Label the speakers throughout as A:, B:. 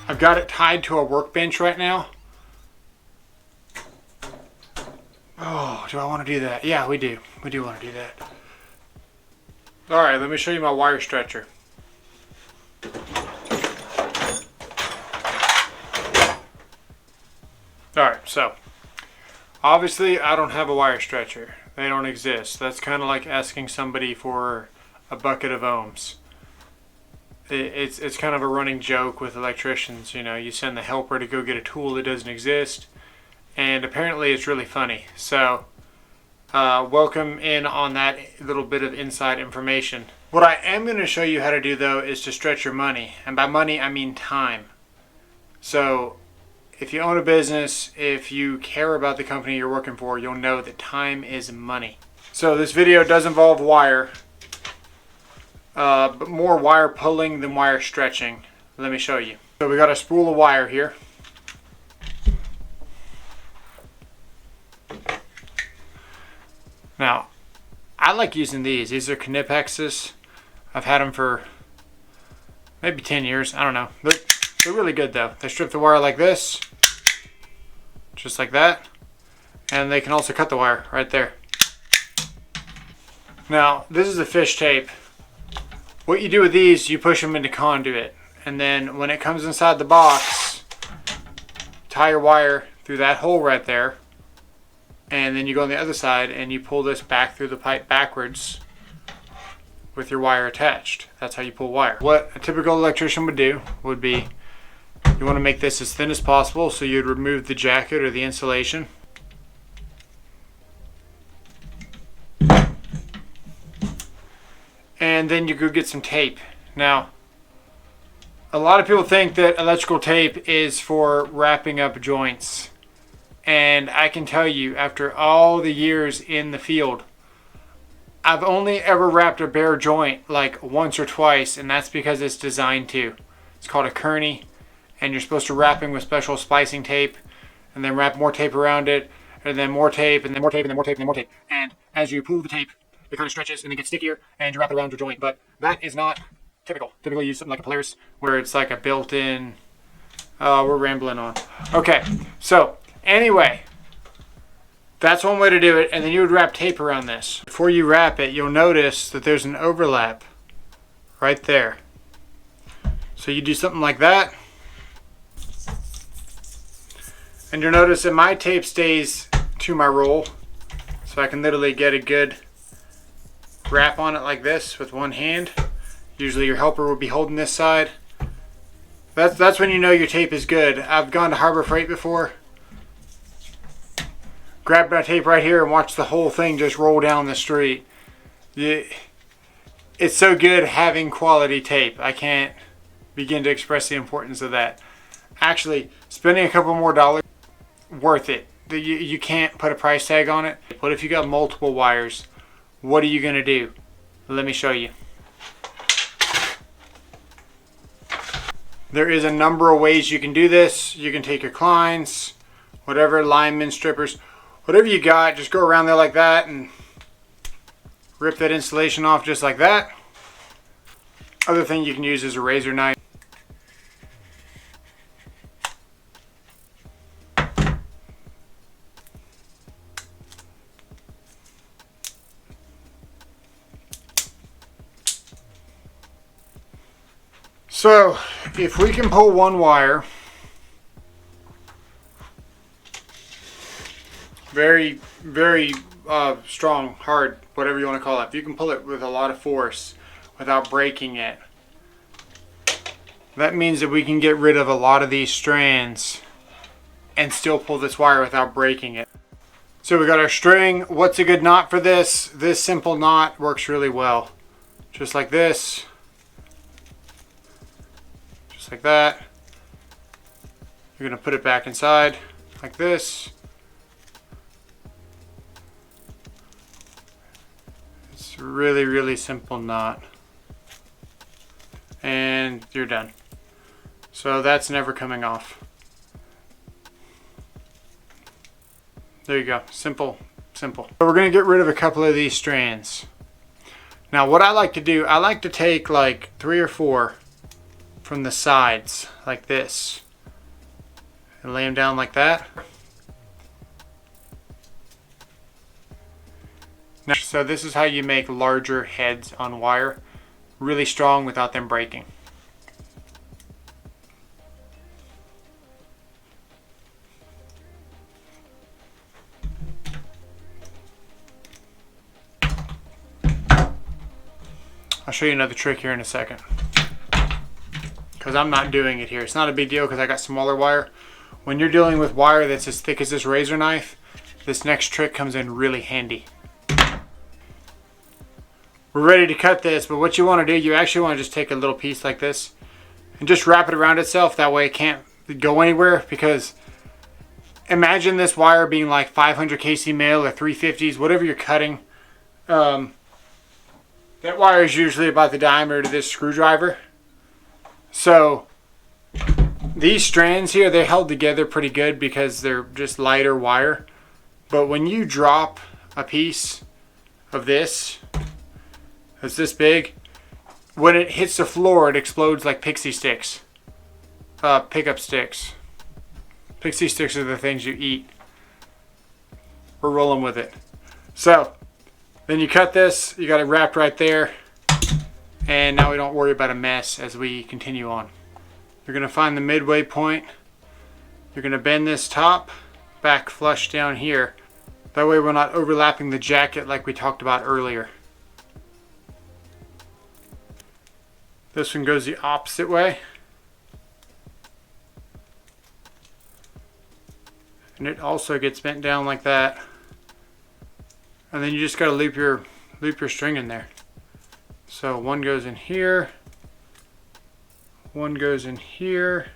A: I've got it tied to a workbench right now. Oh, do I want to do that? Yeah, we do. We do want to do that. Alright, let me show you my wire stretcher. Alright, so obviously I don't have a wire stretcher. They don't exist. That's kind of like asking somebody for a bucket of ohms. It's kind of a running joke with electricians. You know, you send the helper to go get a tool that doesn't exist, and apparently it's really funny. So welcome in on that little bit of inside information. What I am going to show you how to do though is to stretch your money, and by money I mean time. So if you own a business, if you care about the company you're working for, you'll know that time is money. So this video does involve wire, but more wire pulling than wire stretching. Let me show you. So we got a spool of wire here. Now, I like using these. These are Knipexes. I've had them for maybe 10 years. I don't know. They're really good though. They strip the wire like this, just like that, and they can also cut the wire right there. Now, this is a fish tape. What you do with these, you push them into conduit, and then when it comes inside the box, tie your wire through that hole right there, and then you go on the other side and you pull this back through the pipe backwards with your wire attached. That's how you pull wire. What a typical electrician would do would be, you want to make this as thin as possible, so you'd remove the jacket or the insulation. And then you go get some tape. Now, a lot of people think that electrical tape is for wrapping up joints. And I can tell you, after all the years in the field, I've only ever wrapped a bare joint like once or twice, and that's because it's designed to. It's called a kearney, and you're supposed to wrap it with special splicing tape, and then wrap more tape around it, and then more tape, and then more tape, and then more tape, and then more tape. And as you pull the tape, it kind of stretches and then gets stickier, and you wrap it around your joint. But that is not typical. Typically, you use something like a Polaris, where it's like a built-in. We're rambling on. Okay, so anyway, that's one way to do it, and then you would wrap tape around this. Before you wrap it, you'll notice that there's an overlap right there. So you do something like that, and you'll notice that my tape stays to my roll, so I can literally get a good wrap on it like this with one hand. Usually your helper will be holding this side. That's when you know your tape is good. I've gone to Harbor Freight before, grabbed my tape right here and watched the whole thing just roll down the street. It's so good having quality tape. I can't begin to express the importance of that. Actually, spending a couple more dollars, worth it. You can't put a price tag on it. But if you got multiple wires, what are you going to do? Let me show you. There is a number of ways you can do this. You can take your Kleins, whatever, lineman strippers, whatever you got, just go around there like that and rip that insulation off just like that. Other thing you can use is a razor knife. So, if we can pull one wire very, very strong, hard, whatever you want to call it, if you can pull it with a lot of force without breaking it, that means that we can get rid of a lot of these strands and still pull this wire without breaking it. So we got our string. What's a good knot for this? This simple knot works really well. Just like this. Just like that. You're going to put it back inside like this. It's a really, really simple knot. And you're done. So that's never coming off. There you go. Simple, simple. So we're going to get rid of a couple of these strands. Now what I like to do, I like to take like 3 or 4 from the sides like this and lay them down like that. Now, so this is how you make larger heads on wire, really strong without them breaking. I'll show you another trick here in a second, because I'm not doing it here. It's not a big deal because I got smaller wire. When you're dealing with wire that's as thick as this razor knife, this next trick comes in really handy. We're ready to cut this, but what you want to do, you actually want to just take a little piece like this and just wrap it around itself. That way it can't go anywhere, because imagine this wire being like 500 kc male or 350s, whatever you're cutting. That wire is usually about the diameter of this screwdriver. So these strands here, they're held together pretty good because they're just lighter wire. But when you drop a piece of this, that's this big, when it hits the floor, it explodes like pixie sticks. Pickup sticks. Pixie sticks are the things you eat. We're rolling with it. So then you cut this, you got it wrapped right there, and now we don't worry about a mess as we continue on. You're going to find the midway point. You're going to bend this top back flush down here. That way we're not overlapping the jacket like we talked about earlier. This one goes the opposite way. And it also gets bent down like that. And then you just got to loop your string in there. So one goes in here, one goes in here,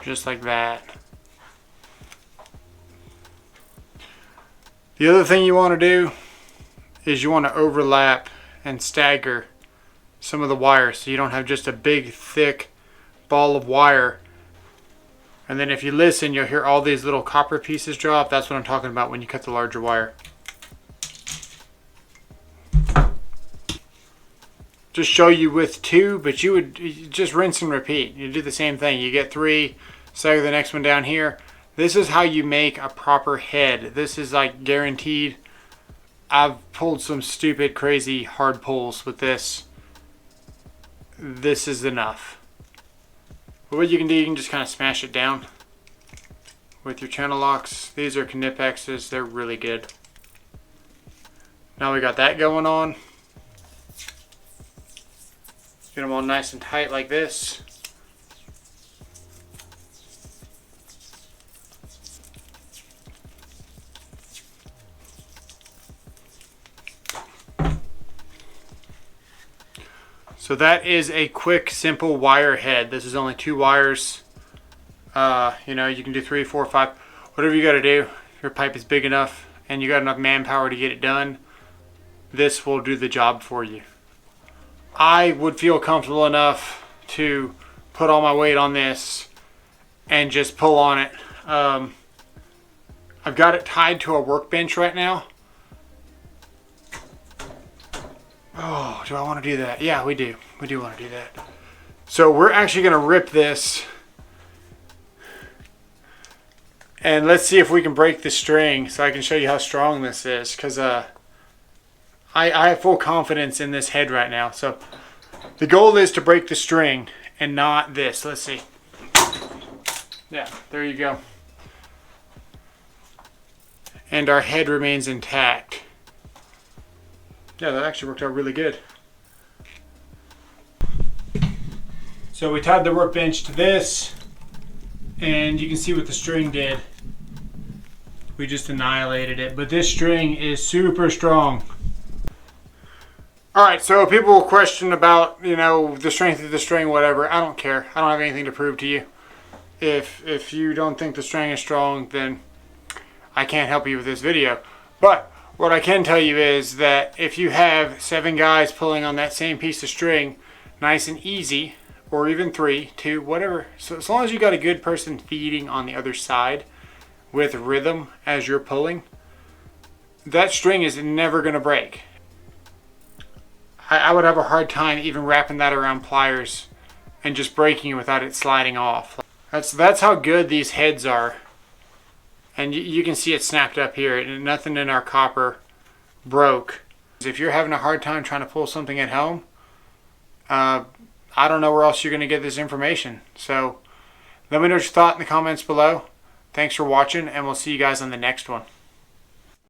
A: just like that. The other thing you want to do is you want to overlap and stagger some of the wire, so you don't have just a big thick ball of wire, and then if you listen you'll hear all these little copper pieces drop. That's what I'm talking about when you cut the larger wire. Just show you with two, but you would just rinse and repeat. You do the same thing. You get three, stagger the next one down here. This is how you make a proper head. This is like guaranteed. I've pulled some stupid crazy hard pulls with this. This is enough. But what you can do, you can just kind of smash it down with your channel locks. These are Knipexes, they're really good. Now we got that going on. Get them all nice and tight like this. So that is a quick, simple wire head. This is only 2 wires. You know, you can do 3, 4, 5, whatever you got to do. If your pipe is big enough and you got enough manpower to get it done, this will do the job for you. I would feel comfortable enough to put all my weight on this and just pull on it. I've got it tied to a workbench right now. Oh, do I want to do that? Yeah, we do. We do want to do that. So we're actually going to rip this. And let's see if we can break the string so I can show you how strong this is. Because I have full confidence in this head right now. So the goal is to break the string and not this. Let's see. Yeah, there you go. And our head remains intact. Yeah, that actually worked out really good. So we tied the workbench to this, and you can see what the string did. We just annihilated it, but this string is super strong. Alright, so people will question about, you know, the strength of the string, whatever. I don't care. I don't have anything to prove to you. If you don't think the string is strong, then I can't help you with this video. But what I can tell you is that if you have 7 guys pulling on that same piece of string, nice and easy, or even 3, 2, whatever. So as long as you got a good person feeding on the other side, with rhythm as you're pulling, that string is never going to break. I would have a hard time even wrapping that around pliers and just breaking it without it sliding off. That's how good these heads are. And you can see it snapped up here. Nothing in our copper broke. If you're having a hard time trying to pull something at home, I don't know where else you're going to get this information. So let me know what you thought in the comments below. Thanks for watching, and we'll see you guys on the next one.